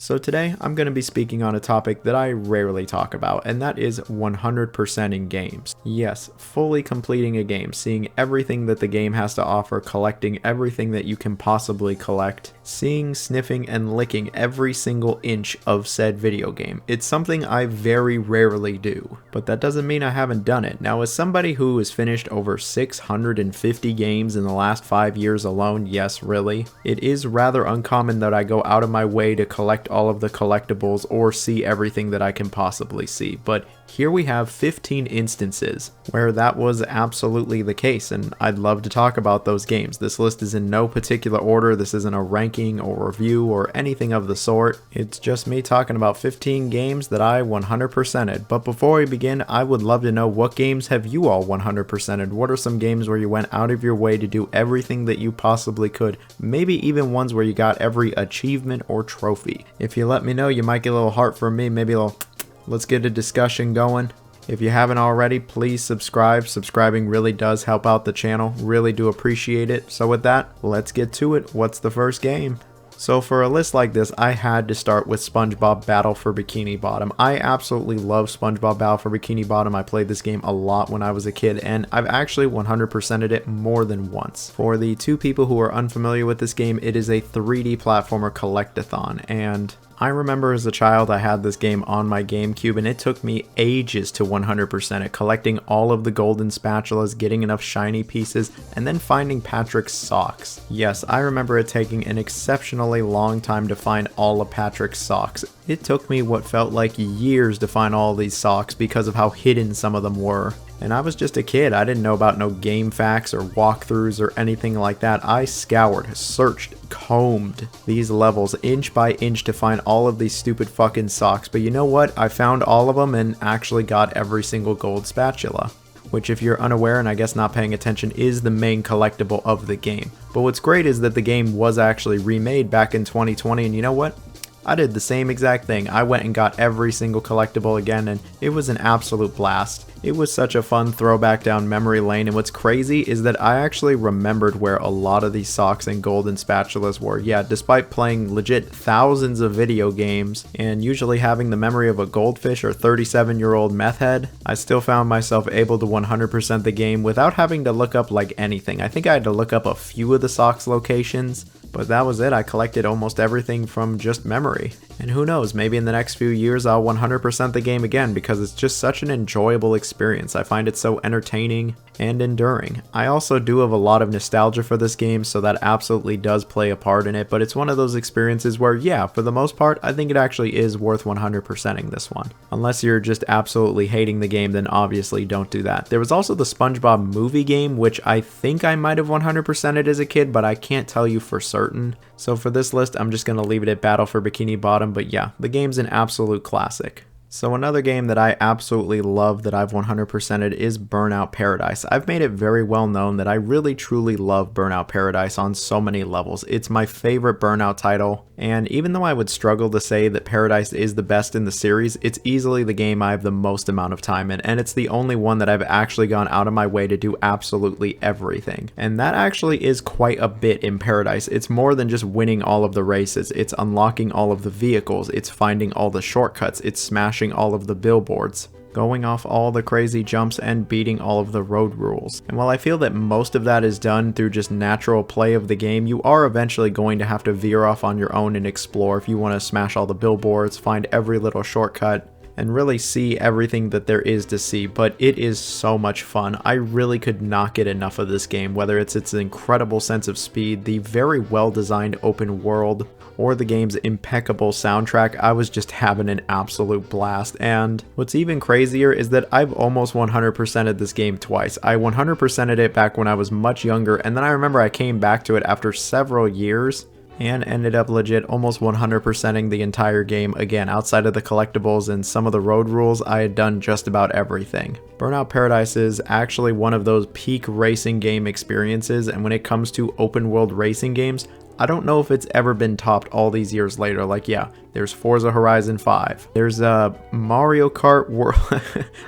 So today I'm going to be speaking on a topic that I rarely talk about, and that is 100% in games. Yes, fully completing a game, seeing everything that the game has to offer, collecting everything that you can possibly collect, seeing, sniffing, and licking every single inch of said video game. It's something I very rarely do, but that doesn't mean I haven't done it. Now, as somebody who has finished over 650 games in the last 5 years alone, yes, really, it is rather uncommon that I go out of my way to collect all of the collectibles or see everything that I can possibly see, but here we have 15 instances where that was absolutely the case, and I'd love to talk about those games. This list is in no particular order. This isn't a ranking or review or anything of the sort. It's just me talking about 15 games that I 100%ed. But before we begin, I would love to know, what games have you all 100%ed? What are some games where you went out of your way to do everything that you possibly could? Maybe even ones where you got every achievement or trophy. If you let me know, you might get a little heart from me, maybe a little... Let's get a discussion going. If you haven't already, please subscribe. Subscribing really does help out the channel. Really do appreciate it. So with that, let's get to it. What's the first game? So for a list like this, I had to start with SpongeBob Battle for Bikini Bottom. I absolutely love SpongeBob Battle for Bikini Bottom. I played this game a lot when I was a kid, and I've actually 100%ed it more than once. For the two people who are unfamiliar with this game, it is a 3D platformer collectathon, and I remember as a child I had this game on my GameCube, and it took me ages to 100% it, collecting all of the golden spatulas, getting enough shiny pieces, and then finding Patrick's socks. Yes, I remember it taking an exceptionally long time to find all of Patrick's socks. It took me what felt like years to find all these socks because of how hidden some of them were. And I was just a kid. I didn't know about no game facts or walkthroughs or anything like that. I scoured, searched, combed these levels inch by inch to find all of these stupid fucking socks. But you know what? I found all of them and actually got every single gold spatula, which, if you're unaware and I guess not paying attention, is the main collectible of the game. But what's great is that the game was actually remade back in 2020, and you know what? I did the same exact thing. I went and got every single collectible again, and it was an absolute blast. It was such a fun throwback down memory lane, and what's crazy is that I actually remembered where a lot of these socks and golden spatulas were. Yeah, despite playing legit thousands of video games and usually having the memory of a goldfish or 37-year-old meth head, I still found myself able to 100% the game without having to look up like anything. I think I had to look up a few of the socks locations, but that was it. I collected almost everything from just memory. And who knows, maybe in the next few years I'll 100% the game again, because it's just such an enjoyable experience. I find it so entertaining and enduring. I also do have a lot of nostalgia for this game, so that absolutely does play a part in it, but it's one of those experiences where, yeah, for the most part, I think it actually is worth 100%ing this one. Unless you're just absolutely hating the game, then obviously don't do that. There was also the SpongeBob movie game, which I think I might have 100%ed as a kid, but I can't tell you for certain. So for this list, I'm just going to leave it at Battle for Bikini Bottom, but yeah, the game's an absolute classic. So another game that I absolutely love that I've 100%ed is Burnout Paradise. I've made it very well known that I really truly love Burnout Paradise on so many levels. It's my favorite Burnout title, and even though I would struggle to say that Paradise is the best in the series, it's easily the game I have the most amount of time in, and it's the only one that I've actually gone out of my way to do absolutely everything. And that actually is quite a bit in Paradise. It's more than just winning all of the races. It's unlocking all of the vehicles, it's finding all the shortcuts, it's smashing all of the billboards, going off all the crazy jumps, and beating all of the road rules. And while I feel that most of that is done through just natural play of the game, you are eventually going to have to veer off on your own and explore if you want to smash all the billboards, find every little shortcut, and really see everything that there is to see. But it is so much fun. I really could not get enough of this game, whether it's its incredible sense of speed, the very well designed open world, or the game's impeccable soundtrack. I was just having an absolute blast. And what's even crazier is that I've almost 100%ed this game twice. I 100%ed it back when I was much younger, and then I remember I came back to it after several years and ended up legit almost 100%ing the entire game again. Outside of the collectibles and some of the road rules, I had done just about everything. Burnout Paradise is actually one of those peak racing game experiences, and when it comes to open world racing games, I don't know if it's ever been topped all these years later. Like, yeah, there's Forza Horizon 5. There's Mario Kart World.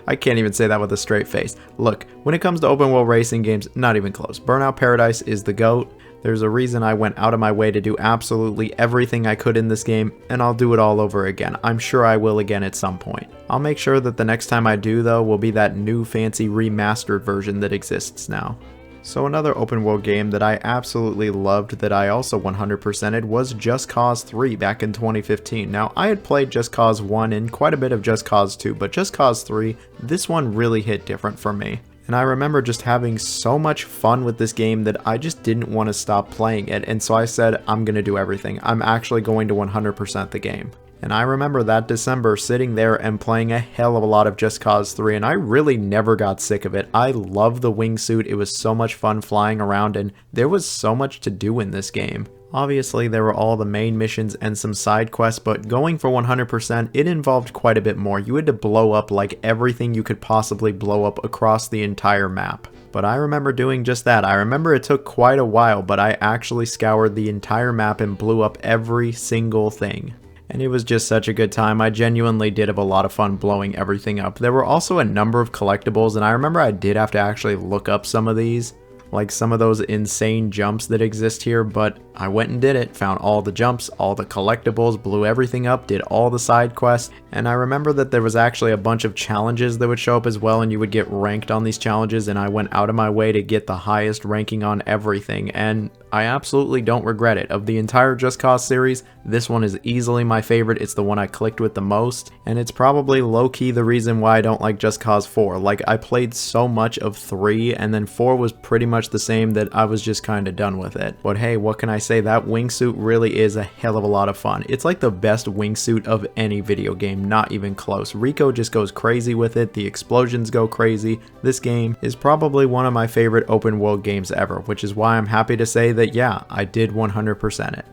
I can't even say that with a straight face. Look, when it comes to open world racing games, not even close. Burnout Paradise is the GOAT. There's a reason I went out of my way to do absolutely everything I could in this game, and I'll do it all over again. I'm sure I will again at some point. I'll make sure that the next time I do though will be that new fancy remastered version that exists now. So another open world game that I absolutely loved that I also 100%ed was Just Cause 3 back in 2015. Now I had played Just Cause 1 and quite a bit of Just Cause 2, but Just Cause 3, this one really hit different for me. And I remember just having so much fun with this game that I just didn't want to stop playing it, and so I said, I'm going to do everything. I'm actually going to 100% the game. And I remember that December sitting there and playing a hell of a lot of Just Cause 3, and I really never got sick of it. I love the wingsuit, it was so much fun flying around, and there was so much to do in this game. Obviously there were all the main missions and some side quests, but going for 100%, it involved quite a bit more. You had to blow up like everything you could possibly blow up across the entire map. But I remember doing just that. I remember it took quite a while, but I actually scoured the entire map and blew up every single thing. And it was just such a good time. I genuinely did have a lot of fun blowing everything up. There were also a number of collectibles, and I remember I did have to actually look up some of these, like some of those insane jumps that exist here, but I went and did it, found all the jumps, all the collectibles, blew everything up, did all the side quests, and I remember that there was actually a bunch of challenges that would show up as well, and you would get ranked on these challenges, and I went out of my way to get the highest ranking on everything, and I absolutely don't regret it. Of the entire Just Cause series, this one is easily my favorite. It's the one I clicked with the most, and it's probably low-key the reason why I don't like Just Cause 4. Like, I played so much of 3, and then 4 was pretty much the same that I was just kinda done with it. But hey, what can I say? That wingsuit really is a hell of a lot of fun. It's like the best wingsuit of any video game, not even close. Rico just goes crazy with it, the explosions go crazy. This game is probably one of my favorite open world games ever, which is why I'm happy to say that yeah, I did 100% it.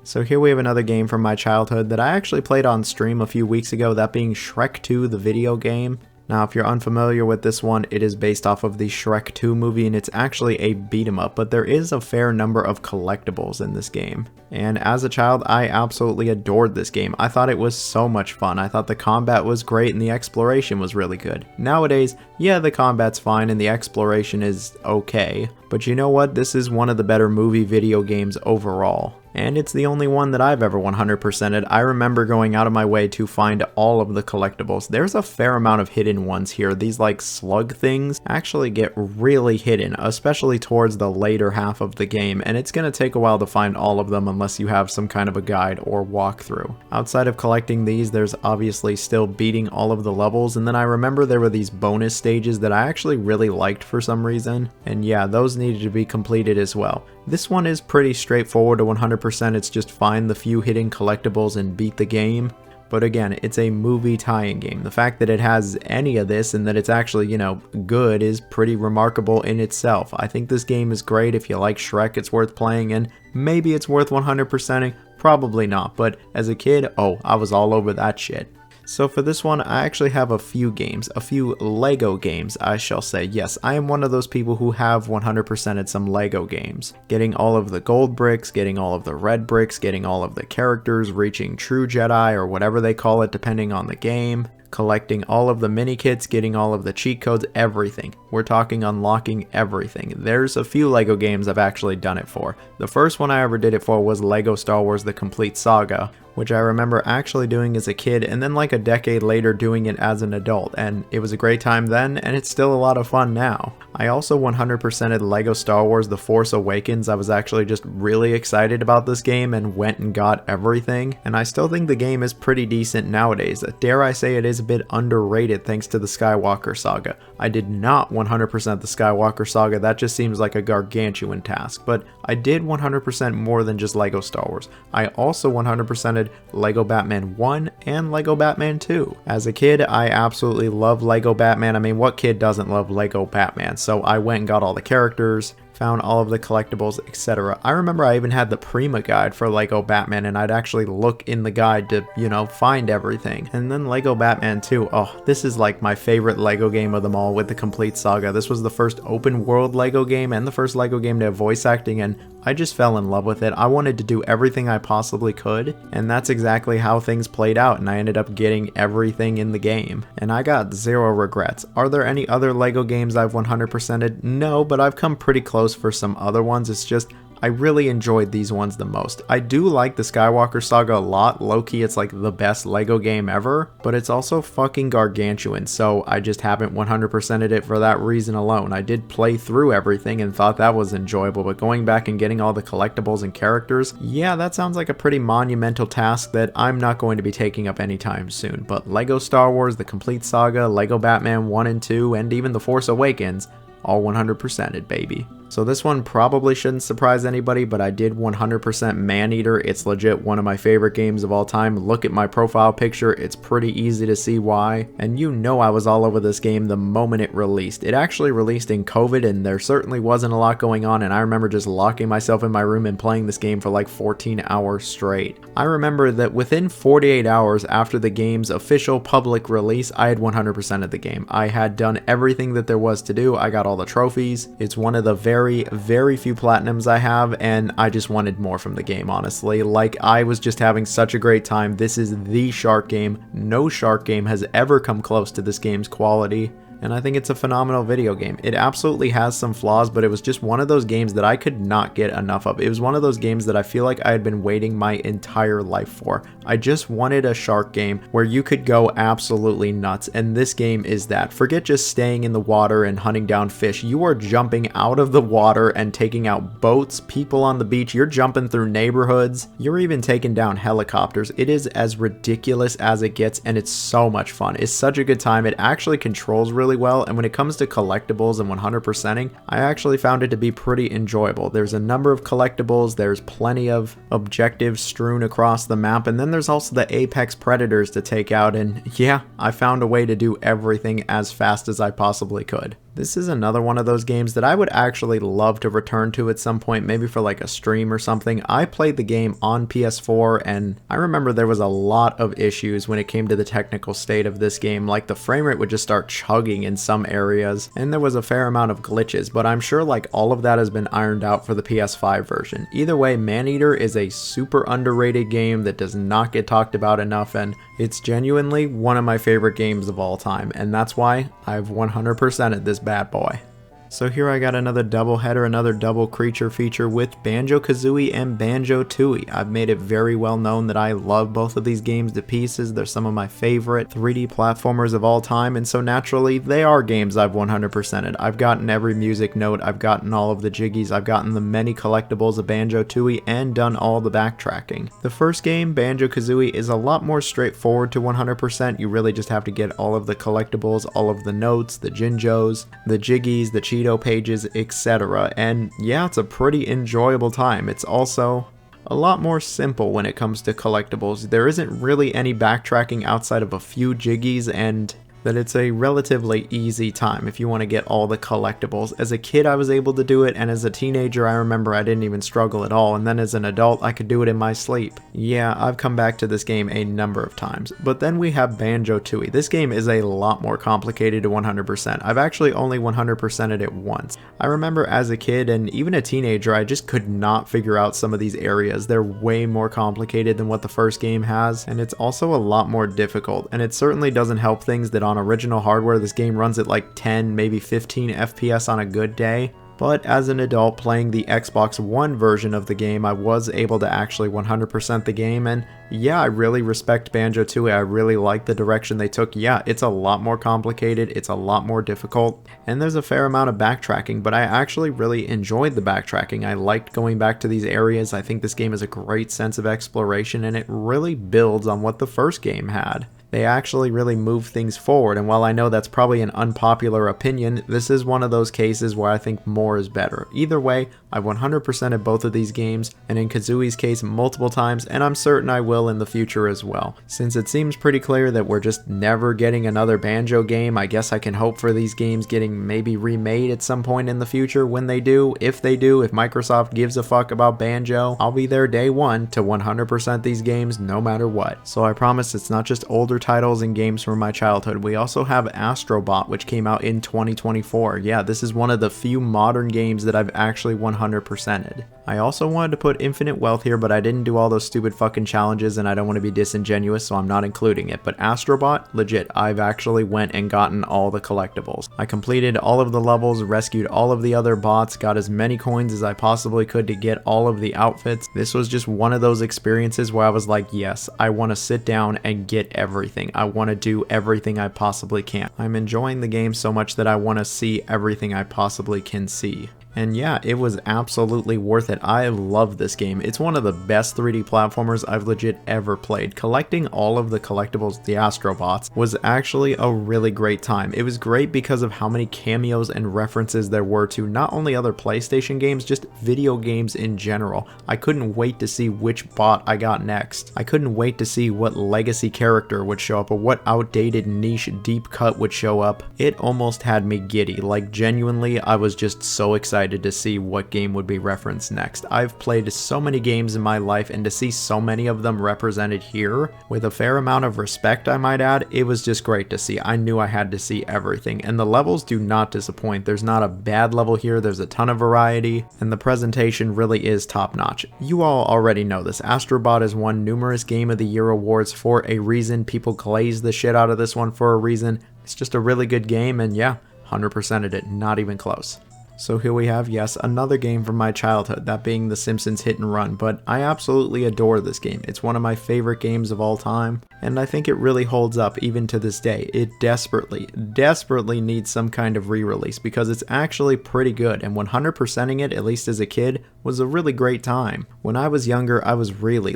So here we have another game from my childhood that I actually played on stream a few weeks ago, that being Shrek 2, the video game. Now, if you're unfamiliar with this one, it is based off of the Shrek 2 movie, and it's actually a beat-em-up, but there is a fair number of collectibles in this game. And as a child, I absolutely adored this game. I thought it was so much fun. I thought the combat was great and the exploration was really good. Nowadays, yeah, the combat's fine and the exploration is okay, but you know what? This is one of the better movie video games overall. And it's the only one that I've ever 100%ed. I remember going out of my way to find all of the collectibles. There's a fair amount of hidden ones here. These like slug things actually get really hidden, especially towards the later half of the game, and it's going to take a while to find all of them unless you have some kind of a guide or walkthrough. Outside of collecting these, there's obviously still beating all of the levels, and then I remember there were these bonus stages that I actually really liked for some reason, and yeah, those needed to be completed as well. This one is pretty straightforward to 100%, it's just find the few hidden collectibles and beat the game. But again, it's a movie tie-in game. The fact that it has any of this and that it's actually, you know, good is pretty remarkable in itself. I think this game is great. If you like Shrek, it's worth playing, and maybe it's worth 100%ing. Probably not, but as a kid, oh, I was all over that shit. So for this one, I actually have a few games, a few Lego games, I shall say. Yes, I am one of those people who have 100%ed some Lego games. Getting all of the gold bricks, getting all of the red bricks, getting all of the characters, reaching True Jedi or whatever they call it depending on the game. Collecting all of the mini kits, getting all of the cheat codes, everything. We're talking unlocking everything. There's a few Lego games I've actually done it for. The first one I ever did it for was Lego Star Wars The Complete Saga, which I remember actually doing as a kid and then like a decade later doing it as an adult, and it was a great time then and it's still a lot of fun now. I also 100%ed Lego Star Wars The Force Awakens. I was actually just really excited about this game and went and got everything, and I still think the game is pretty decent nowadays. Dare I say it is a bit underrated thanks to the Skywalker saga. I did not 100% the Skywalker saga, that just seems like a gargantuan task, but I did 100% more than just Lego Star Wars. I also 100%ed Lego Batman 1 and Lego Batman 2. As a kid, I absolutely love Lego Batman. I mean, what kid doesn't love Lego Batman? So I went and got all the characters, found all of the collectibles, etc. I remember I even had the Prima guide for Lego Batman, and I'd actually look in the guide to, you know, find everything. And then Lego Batman 2, oh, this is like my favorite Lego game of them all with the complete saga. This was the first open world Lego game and the first Lego game to have voice acting, and I just fell in love with it. I wanted to do everything I possibly could, and that's exactly how things played out, and I ended up getting everything in the game. And I got zero regrets. Are there any other Lego games I've 100%ed? No, but I've come pretty close for some other ones. It's just I really enjoyed these ones the most. I do like the Skywalker Saga a lot. Low-key, it's like the best LEGO game ever, but it's also fucking gargantuan, so I just haven't 100%ed it for that reason alone. I did play through everything and thought that was enjoyable, but going back and getting all the collectibles and characters, yeah, that sounds like a pretty monumental task that I'm not going to be taking up anytime soon. But LEGO Star Wars, the complete saga, LEGO Batman 1 and 2, and even The Force Awakens, all 100%ed, baby. So this one probably shouldn't surprise anybody, but I did 100% Maneater. It's legit one of my favorite games of all time. Look at my profile picture, it's pretty easy to see why. And you know I was all over this game the moment it released. It actually released in COVID and there certainly wasn't a lot going on, and I remember just locking myself in my room and playing this game for like 14 hours straight. I remember that within 48 hours after the game's official public release, I had 100% of the game. I had done everything that there was to do. I got all the trophies. It's one of the very few platinums I have, and I just wanted more from the game, honestly. Like, I was just having such a great time. This is the shark game. No shark game has ever come close to this game's quality, and I think it's a phenomenal video game. It absolutely has some flaws, but it was just one of those games that I could not get enough of. It was one of those games that I feel like I had been waiting my entire life for. I just wanted a shark game where you could go absolutely nuts, and this game is that. Forget just staying in the water and hunting down fish. You are jumping out of the water and taking out boats, people on the beach. You're jumping through neighborhoods. You're even taking down helicopters. It is as ridiculous as it gets, and it's so much fun. It's such a good time. It actually controls really well, and when it comes to collectibles and 100%ing, I actually found it to be pretty enjoyable. There's a number of collectibles, there's plenty of objectives strewn across the map, and then there's also the apex predators to take out, and yeah, I found a way to do everything as fast as I possibly could. This is another one of those games that I would actually love to return to at some point, maybe for like a stream or something. I played the game on PS4 and I remember there was a lot of issues when it came to the technical state of this game. Like the frame rate would just start chugging in some areas and there was a fair amount of glitches, but I'm sure like all of that has been ironed out for the PS5 version. Either way, Maneater is a super underrated game that does not get talked about enough, and it's genuinely one of my favorite games of all time, and that's why I've 100%ed this bad boy. So here I got another double header, another double creature feature with Banjo-Kazooie and Banjo-Tooie. I've made it very well known that I love both of these games to pieces. They're some of my favorite 3D platformers of all time, and so naturally they are games I've 100%ed. I've gotten every music note, I've gotten all of the jiggies, I've gotten the many collectibles of Banjo-Tooie, and done all the backtracking. The first game, Banjo-Kazooie, is a lot more straightforward to 100%. You really just have to get all of the collectibles, all of the notes, the Jinjos, the jiggies, the Cheetos, pages, etc. And yeah, it's a pretty enjoyable time. It's also a lot more simple when it comes to collectibles. There isn't really any backtracking outside of a few jiggies, and that it's a relatively easy time if you want to get all the collectibles. As a kid I was able to do it, and as a teenager I remember I didn't even struggle at all, and then as an adult I could do it in my sleep. Yeah, I've come back to this game a number of times. But then we have Banjo-Tooie. This game is a lot more complicated to 100%. I've actually only 100%ed it once. I remember as a kid and even a teenager I just could not figure out some of these areas. They're way more complicated than what the first game has, and it's also a lot more difficult, and it certainly doesn't help things that on original hardware this game runs at like 10, maybe 15 FPS on a good day. But as an adult playing the Xbox One version of the game, I was able to actually 100% the game, and yeah, I really respect Banjo-Tooie. I really like the direction they took. Yeah, it's a lot more complicated, it's a lot more difficult, and there's a fair amount of backtracking, but I actually really enjoyed the backtracking. I liked going back to these areas. I think this game has a great sense of exploration, and it really builds on what the first game had. They actually really move things forward, and while I know that's probably an unpopular opinion, this is one of those cases where I think more is better. Either way, I've 100%ed both of these games, and in Kazooie's case multiple times, and I'm certain I will in the future as well. Since it seems pretty clear that we're just never getting another Banjo game, I guess I can hope for these games getting maybe remade at some point in the future. When they do, if Microsoft gives a fuck about Banjo, I'll be there day one to 100% these games no matter what. So I promise it's not just older titles and games from my childhood. We also have Astrobot, which came out in 2024. Yeah, this is one of the few modern games that I've actually 100%ed. I also wanted to put Infinite Wealth here, but I didn't do all those stupid fucking challenges and I don't want to be disingenuous, so I'm not including it. But Astrobot, legit, I've actually went and gotten all the collectibles. I completed all of the levels, rescued all of the other bots, got as many coins as I possibly could to get all of the outfits. This was just one of those experiences where I was like, yes, I want to sit down and get everything. I want to do everything I possibly can. I'm enjoying the game so much that I want to see everything I possibly can see. And yeah, it was absolutely worth it. I love this game. It's one of the best 3D platformers I've legit ever played. Collecting all of the collectibles, the Astrobots, was actually a really great time. It was great because of how many cameos and references there were to not only other PlayStation games, just video games in general. I couldn't wait to see which bot I got next. I couldn't wait to see what legacy character would show up or what outdated niche deep cut would show up. It almost had me giddy. Like, genuinely, I was just so excited to see what game would be referenced next. I've played so many games in my life, and to see so many of them represented here, with a fair amount of respect I might add, it was just great to see. I knew I had to see everything, and the levels do not disappoint. There's not a bad level here, there's a ton of variety, and the presentation really is top notch. You all already know this. Astrobot has won numerous Game of the Year awards for a reason. People glaze the shit out of this one for a reason. It's just a really good game, and yeah, 100%ed it, not even close. So here we have, yes, another game from my childhood, that being The Simpsons Hit and Run, but I absolutely adore this game. It's one of my favorite games of all time, and I think it really holds up even to this day. It desperately needs some kind of re-release because it's actually pretty good, and 100%ing it, at least as a kid, was a really great time. When I was younger, I was really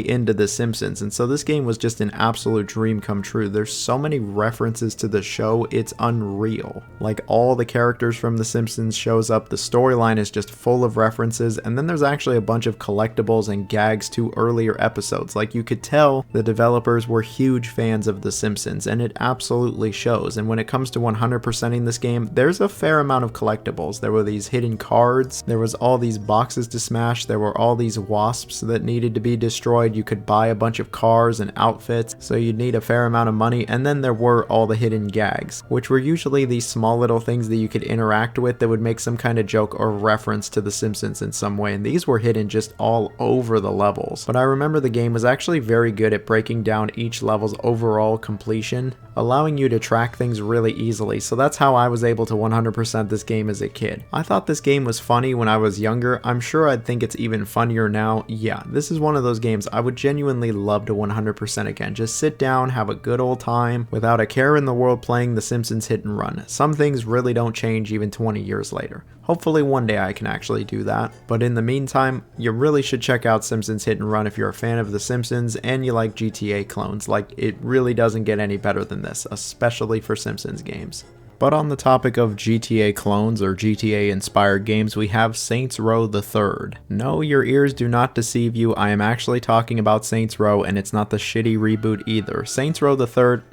into The Simpsons, and so this game was just an absolute dream come true. There's so many references to the show, it's unreal. Like, all the characters from The Simpsons shows up, the storyline is just full of references, and then there's actually a bunch of collectibles and gags to earlier episodes. Like, you could tell the developers were huge fans of The Simpsons, and it absolutely shows. And when it comes to 100%ing this game, there's a fair amount of collectibles. There were these hidden cards, there was all these boxes to smash, there were all these wasps that needed to be destroyed, you could buy a bunch of cars and outfits, so you'd need a fair amount of money, and then there were all the hidden gags, which were usually these small little things that you could interact with that would make some kind of joke or reference to The Simpsons in some way, and these were hidden just all over the levels. But I remember the game was actually very good at breaking down each level's overall completion, allowing you to track things really easily, so that's how I was able to 100% this game as a kid. I thought this game was funny when I was younger. I'm sure I'd think it's even funnier now. Yeah, this is one of those games I would genuinely love to 100% again. Just sit down, have a good old time, without a care in the world playing The Simpsons Hit and Run. Some things really don't change even 20 years later. Hopefully one day I can actually do that, but in the meantime, you really should check out Simpsons Hit and Run if you're a fan of The Simpsons and you like GTA clones. Like, it really doesn't get any better than this, especially for Simpsons games. But on the topic of GTA clones or GTA inspired games, we have Saints Row the Third. No, your ears do not deceive you, I am actually talking about Saints Row, and it's not the shitty reboot either. Saints Row the Third,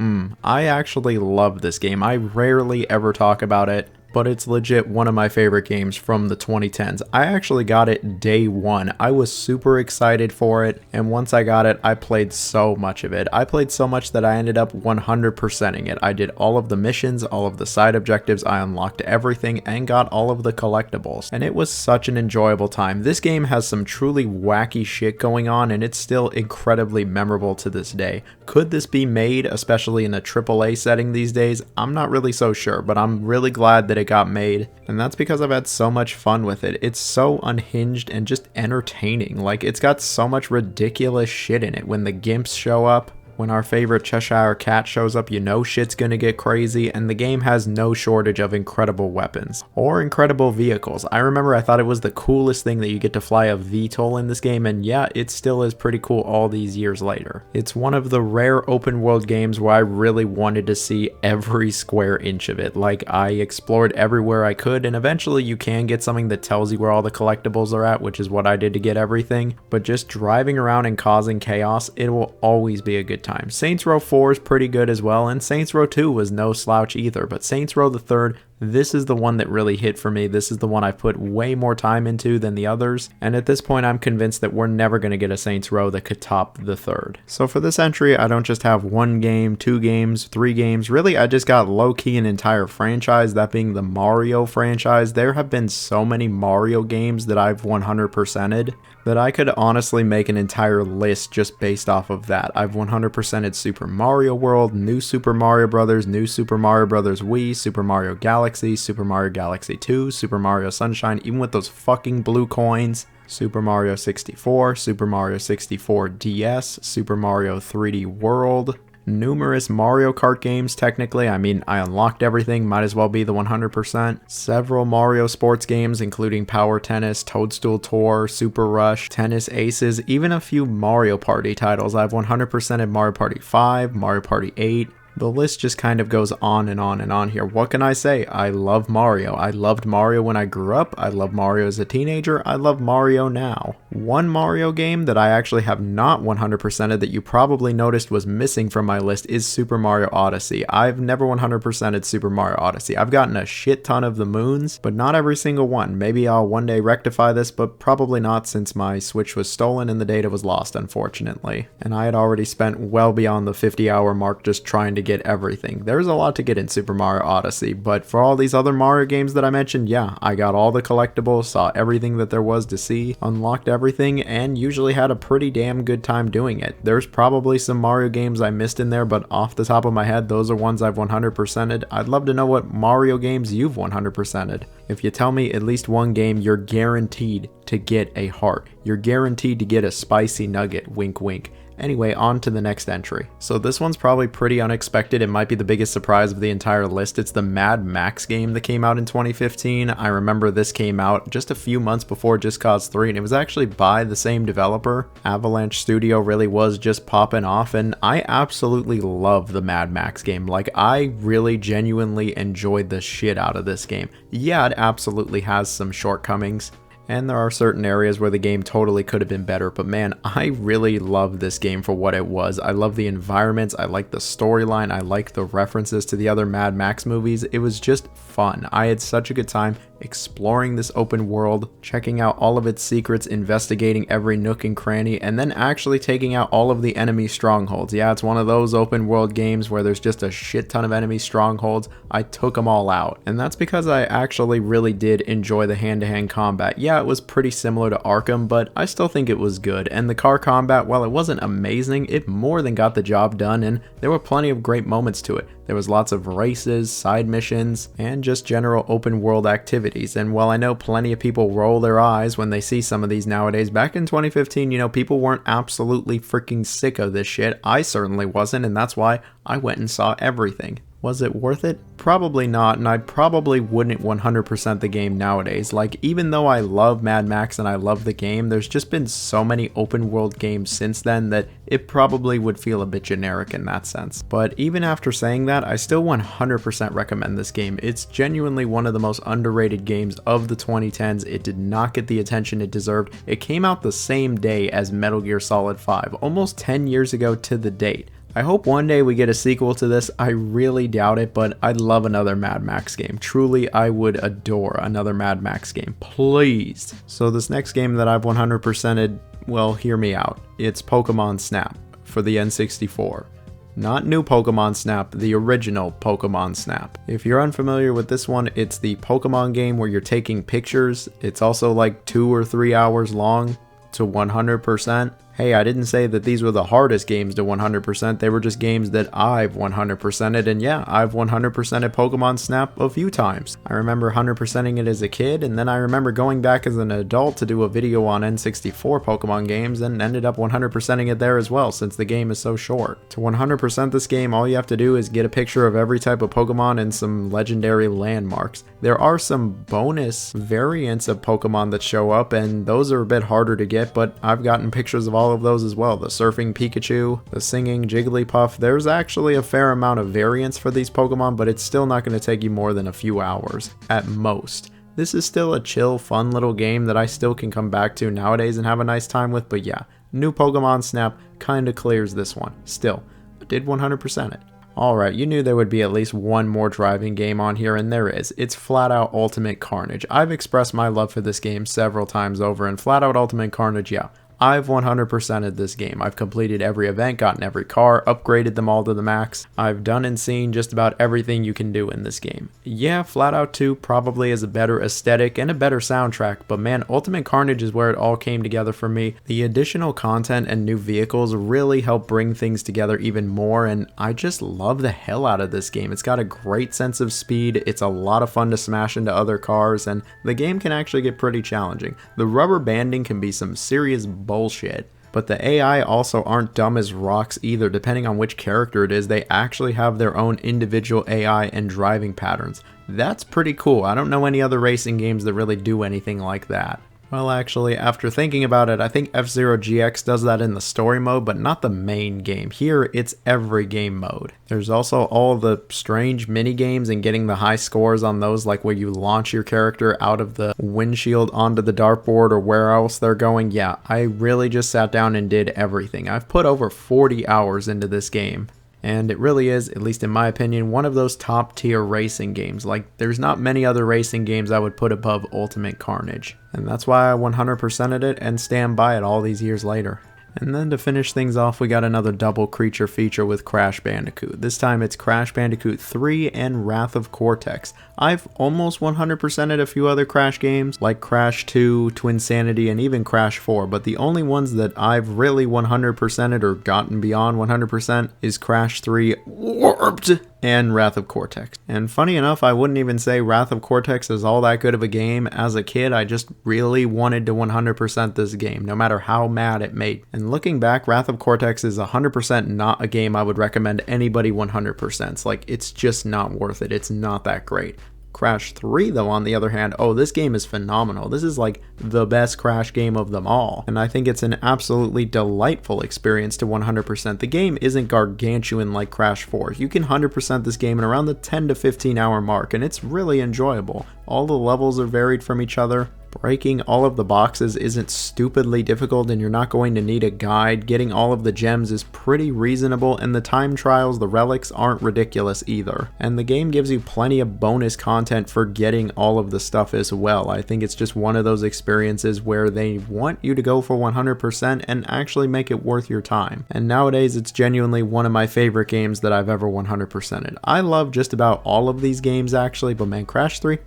I actually love this game. I rarely ever talk about it, but it's legit one of my favorite games from the 2010s. I actually got it day one. I was super excited for it, and once I got it, I played so much of it. I played so much that I ended up 100%ing it. I did all of the missions, all of the side objectives, I unlocked everything, and got all of the collectibles, and it was such an enjoyable time. This game has some truly wacky shit going on, and it's still incredibly memorable to this day. Could this be made, especially in a AAA setting these days? I'm not really so sure, but I'm really glad that it got made, and that's because I've had so much fun with it. It's so unhinged and just entertaining. Like, it's got so much ridiculous shit in it. When the gimps show up, when our favorite Cheshire cat shows up, you know shit's gonna get crazy, and the game has no shortage of incredible weapons or incredible vehicles. I remember I thought it was the coolest thing that you get to fly a VTOL in this game, and yeah, it still is pretty cool all these years later. It's one of the rare open world games where I really wanted to see every square inch of it. Like, I explored everywhere I could, and eventually you can get something that tells you where all the collectibles are at, which is what I did to get everything, but just driving around and causing chaos, it will always be a good time. Saints Row 4 is pretty good as well, and Saints Row 2 was no slouch either, but Saints Row the Third, this is the one that really hit for me. This is the one I put way more time into than the others, and at this point I'm convinced that we're never going to get a Saints Row that could top the third. So for this entry, I don't just have 1 game, 2 games, 3 games. Really, I just got low-key an entire franchise, that being the Mario franchise. There have been so many Mario games that I've 100%ed that I could honestly make an entire list just based off of that. I've 100%ed Super Mario World, New Super Mario Bros., New Super Mario Bros. Wii, Super Mario Galaxy, Super Mario Galaxy 2, Super Mario Sunshine, even with those fucking blue coins, Super Mario 64, Super Mario 64 DS, Super Mario 3D World, numerous Mario Kart games technically. I mean, I unlocked everything, might as well be the 100%. Several Mario sports games including Power Tennis, Toadstool Tour, Super Rush, Tennis Aces, even a few Mario Party titles. I've 100%ed Mario Party 5, Mario Party 8. The list just kind of goes on and on and on here. What can I say? I love Mario. I loved Mario when I grew up. I love Mario as a teenager. I love Mario now. One Mario game that I actually have not 100%ed that you probably noticed was missing from my list is Super Mario Odyssey. I've never 100%ed Super Mario Odyssey. I've gotten a shit ton of the moons, but not every single one. Maybe I'll one day rectify this, but probably not since my Switch was stolen and the data was lost, unfortunately. And I had already spent well beyond the 50-hour mark just trying to get everything. There's a lot to get in Super Mario Odyssey, but for all these other Mario games that I mentioned, yeah, I got all the collectibles, saw everything that there was to see, unlocked everything, and usually had a pretty damn good time doing it. There's probably some Mario games I missed in there, but off the top of my head, those are ones I've 100%ed. I'd love to know what Mario games you've 100%ed. If you tell me at least one game, you're guaranteed to get a heart. You're guaranteed to get a spicy nugget, wink wink. Anyway, on to the next entry. So this one's probably pretty unexpected. It might be the biggest surprise of the entire list. It's the Mad Max game that came out in 2015. I remember this came out just a few months before Just Cause 3, and it was actually by the same developer. Avalanche Studio really was just popping off, and I absolutely love the Mad Max game. Like, I really genuinely enjoyed the shit out of this game. Yeah, it absolutely has some shortcomings, and there are certain areas where the game totally could have been better, but man, I really love this game for what it was. I love the environments, I like the storyline, I like the references to the other Mad Max movies. It was just fun. I had such a good time exploring this open world, checking out all of its secrets, investigating every nook and cranny, and then actually taking out all of the enemy strongholds. Yeah, it's one of those open world games where there's just a shit ton of enemy strongholds. I took them all out, and that's because I actually really did enjoy the hand-to-hand combat. Yeah, it was pretty similar to Arkham, but I still think it was good, and the car combat, while it wasn't amazing, it more than got the job done, and there were plenty of great moments to it. There was lots of races, side missions, and just general open world activities. And while I know plenty of people roll their eyes when they see some of these nowadays, back in 2015, you know, people weren't absolutely freaking sick of this shit. I certainly wasn't, and that's why I went and saw everything. Was it worth it? Probably not, and I probably wouldn't 100% the game nowadays. Like, even though I love Mad Max and I love the game, there's just been so many open world games since then that it probably would feel a bit generic in that sense. But even after saying that, I still 100% recommend this game. It's genuinely one of the most underrated games of the 2010s. It did not get the attention it deserved. It came out the same day as Metal Gear Solid 5, almost 10 years ago to the date. I hope one day we get a sequel to this. I really doubt it, but I'd love another Mad Max game. Truly, I would adore another Mad Max game. Please. So this next game that I've 100%ed, well, hear me out. It's Pokemon Snap for the N64. Not new Pokemon Snap, the original Pokemon Snap. If you're unfamiliar with this one, it's the Pokemon game where you're taking pictures. It's also like 2 or 3 hours long to 100%. Hey, I didn't say that these were the hardest games to 100%, they were just games that I've 100%ed, and yeah, I've 100%ed Pokemon Snap a few times. I remember 100%ing it as a kid, and then I remember going back as an adult to do a video on N64 Pokemon games, and ended up 100%ing it there as well, since the game is so short. To 100% this game, all you have to do is get a picture of every type of Pokemon and some legendary landmarks. There are some bonus variants of Pokemon that show up, and those are a bit harder to get, but I've gotten pictures of all of those as well. The surfing Pikachu, the singing Jigglypuff. There's actually a fair amount of variants for these Pokemon, but it's still not going to take you more than a few hours at most. This is still a chill, fun little game that I still can come back to nowadays and have a nice time with, but yeah, new Pokemon Snap kinda clears this one. Still, I did 100% it. Alright, you knew there would be at least one more driving game on here, and there is. It's Flat Out Ultimate Carnage. I've expressed my love for this game several times over, and Flat Out Ultimate Carnage, yeah, I've 100%ed this game. I've completed every event, gotten every car, upgraded them all to the max. I've done and seen just about everything you can do in this game. Yeah, Flat Out 2 probably is a better aesthetic and a better soundtrack, but man, Ultimate Carnage is where it all came together for me. The additional content and new vehicles really help bring things together even more, and I just love the hell out of this game. It's got a great sense of speed, it's a lot of fun to smash into other cars, and the game can actually get pretty challenging. The rubber banding can be some serious bullshit. But the AI also aren't dumb as rocks either. Depending on which character it is, they actually have their own individual AI and driving patterns. That's pretty cool. I don't know any other racing games that really do anything like that. Well, actually, after thinking about it, I think F-Zero GX does that in the story mode, but not the main game. Here, it's every game mode. There's also all the strange mini games and getting the high scores on those, like where you launch your character out of the windshield onto the dartboard or where else they're going. Yeah, I really just sat down and did everything. I've put over 40 hours into this game. And it really is, at least in my opinion, one of those top tier racing games. Like, there's not many other racing games I would put above Ultimate Carnage. And that's why I 100%ed it and stand by it all these years later. And then to finish things off, we got another double creature feature with Crash Bandicoot. This time it's Crash Bandicoot 3 and Wrath of Cortex. I've almost 100%ed a few other Crash games, like Crash 2, Twinsanity, and even Crash 4, but the only ones that I've really 100%ed or gotten beyond 100% is Crash 3 Warped and Wrath of Cortex. And funny enough, I wouldn't even say Wrath of Cortex is all that good of a game. As a kid, I just really wanted to 100% this game, no matter how mad it made. And looking back, Wrath of Cortex is 100% not a game I would recommend anybody 100%. Like, it's just not worth it. It's not that great. Crash 3 though, on the other hand, oh, this game is phenomenal. This is like the best Crash game of them all, and I think it's an absolutely delightful experience to 100%. The game isn't gargantuan like Crash 4. You can 100% this game in around the 10 to 15 hour mark, and it's really enjoyable. All the levels are varied from each other. Breaking all of the boxes isn't stupidly difficult, and you're not going to need a guide. Getting all of the gems is pretty reasonable, and the time trials, the relics, aren't ridiculous either. And the game gives you plenty of bonus content for getting all of the stuff as well. I think it's just one of those experiences where they want you to go for 100% and actually make it worth your time. And nowadays, it's genuinely one of my favorite games that I've ever 100%ed. I love just about all of these games actually, but man, Crash 3,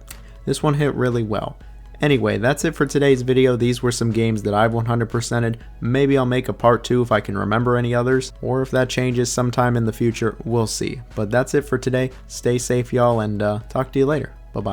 this one hit really well. Anyway, that's it for today's video. These were some games that I've 100%ed. Maybe I'll make a part 2 if I can remember any others, or if that changes sometime in the future, we'll see. But that's it for today. Stay safe, y'all, and talk to you later. Bye-bye.